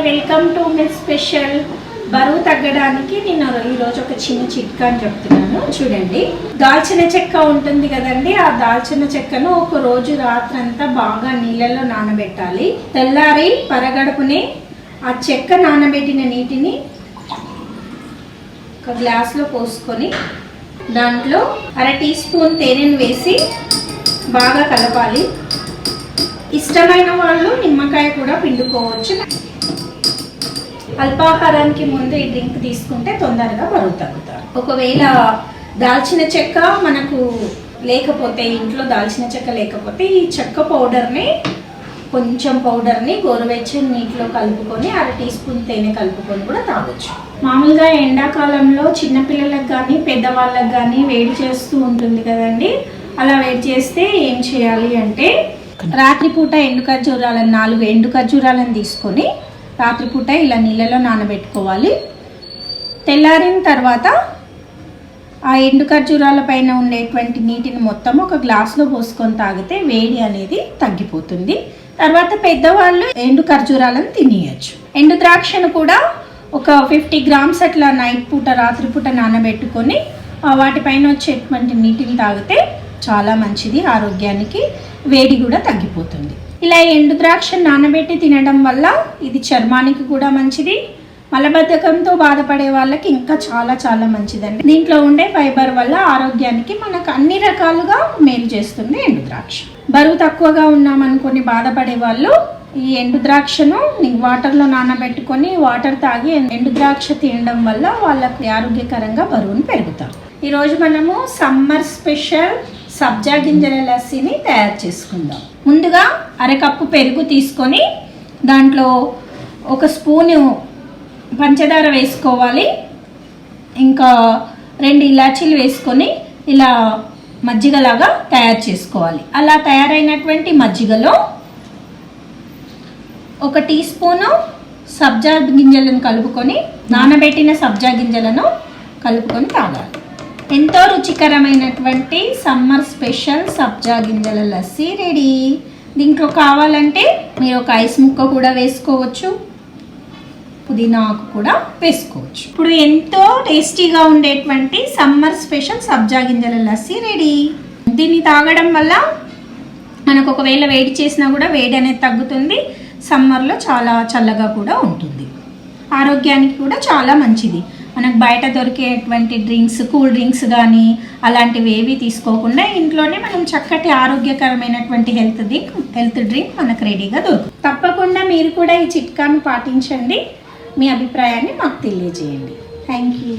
Welcome to my special. బరువు తగ్గడానికి నేను ఈరోజు ఒక చిన్న చిట్కా అని చెప్తున్నాను. చూడండి, దాల్చిన చెక్క ఉంటుంది కదండి, ఆ దాల్చిన చెక్కను ఒక రోజు రాత్రంతా బాగా నీళ్ళలో నానబెట్టాలి. తెల్లారి పరగడుపునే ఆ చెక్క నానబెట్టిన నీటిని ఒక గ్లాస్లో పోసుకొని దాంట్లో 1/2 టీ స్పూన్ తేనెను వేసి బాగా కలపాలి. ఇష్టమైన వాళ్ళు నిమ్మకాయ కూడా పిండుకోవచ్చు. అల్పాహారానికి ముందు ఈ డ్రింక్ తీసుకుంటే తొందరగా బరువు తగ్గుతారు. ఒకవేళ దాల్చిన చెక్క మనకు లేకపోతే, ఇంట్లో దాల్చిన చెక్క లేకపోతే, ఈ చెక్క పౌడర్ని గోరువెచ్చని నీటిలో కలుపుకొని 1/2 టీ స్పూన్ తేనె కలుపుకొని కూడా తాగొచ్చు. మామూలుగా ఎండాకాలంలో చిన్నపిల్లలకు కానీ పెద్దవాళ్ళకి కానీ వేడి చేస్తూ ఉంటుంది కదండి. అలా వేడి చేస్తే ఏం చేయాలి అంటే, రాత్రిపూట 4 ఎండు ఖర్జూరాలను తీసుకొని రాత్రిపూట ఇలా నీళ్ళలో నానబెట్టుకోవాలి. తెల్లారిన తర్వాత ఆ ఎండు ఖర్జూరాల పైన ఉండేటువంటి నీటిని మొత్తం ఒక గ్లాసులో పోసుకొని తాగితే వేడి అనేది తగ్గిపోతుంది. తర్వాత పెద్దవాళ్ళు ఎండు ఖర్జూరాలను తినేయచ్చు. ఎండు ద్రాక్షను కూడా ఒక 50 గ్రామ్స్ అట్లా రాత్రిపూట నానబెట్టుకొని వాటిపైన వచ్చేటువంటి నీటిని తాగితే చాలా మంచిది ఆరోగ్యానికి. వేడి కూడా తగ్గిపోతుంది. ఇలా ఎండు ద్రాక్ష నానబెట్టి తినడం వల్ల ఇది చర్మానికి కూడా మంచిది. మలబద్ధకంతో బాధపడే వాళ్ళకి ఇంకా చాలా చాలా మంచిదండి. దీంట్లో ఉండే ఫైబర్ వల్ల ఆరోగ్యానికి మనకు అన్ని రకాలుగా మేలు చేస్తుంది ఎండు ద్రాక్ష. బరువు తక్కువగా ఉన్నామనుకొని బాధపడే వాళ్ళు ఈ ఎండు ద్రాక్షను వాటర్లో నానబెట్టుకొని వాటర్ తాగి ఎండు ద్రాక్ష తినడం వల్ల వాళ్ళకి ఆరోగ్యకరంగా బరువును పెరుగుతారు. ఈరోజు మనము సమ్మర్ స్పెషల్ సబ్జా గింజల లస్సీని తయారు చేసుకుందాం. ముందుగా 1/2 కప్పు పెరుగు తీసుకొని దాంట్లో 1 స్పూను పంచదార వేసుకోవాలి. ఇంకా 2 ఇలాచీలు వేసుకొని ఇలా మజ్జిగలాగా తయారు చేసుకోవాలి. అలా తయారైనటువంటి మజ్జిగలో 1 టీ స్పూను సబ్జా గింజలను కలుపుకొని, నానబెట్టిన సబ్జా గింజలను కలుపుకొని తాగాలి. ఎంతో రుచికరమైనటువంటి సమ్మర్ స్పెషల్ సబ్జా గింజల లస్సీ రెడీ. దీంట్లో కావాలంటే మీరు ఒక ఐస్ ముక్క కూడా వేసుకోవచ్చు, పుదీనా ఆకు కూడా వేసుకోవచ్చు. ఇప్పుడు ఎంతో టేస్టీగా ఉండేటువంటి సమ్మర్ స్పెషల్ సబ్జా గింజల లస్సీ రెడీ. దీన్ని తాగడం వల్ల మనకు ఒకవేళ వేడి చేసినా కూడా వేడి అనేది తగ్గుతుంది. సమ్మర్లో చాలా చల్లగా కూడా ఉంటుంది. ఆరోగ్యానికి కూడా చాలా మంచిది. మనకు బయట దొరికేటువంటి కూల్ డ్రింక్స్ కానీ అలాంటివి ఏవి తీసుకోకుండా ఇంట్లోనే మనం చక్కటి ఆరోగ్యకరమైనటువంటి హెల్త్ డ్రింక్ మనకు రెడీగా దొరుకుతుంది. తప్పకుండా మీరు కూడా ఈ చిట్కాను పాటించండి. మీ అభిప్రాయాన్ని మాకు తెలియజేయండి. Thank you.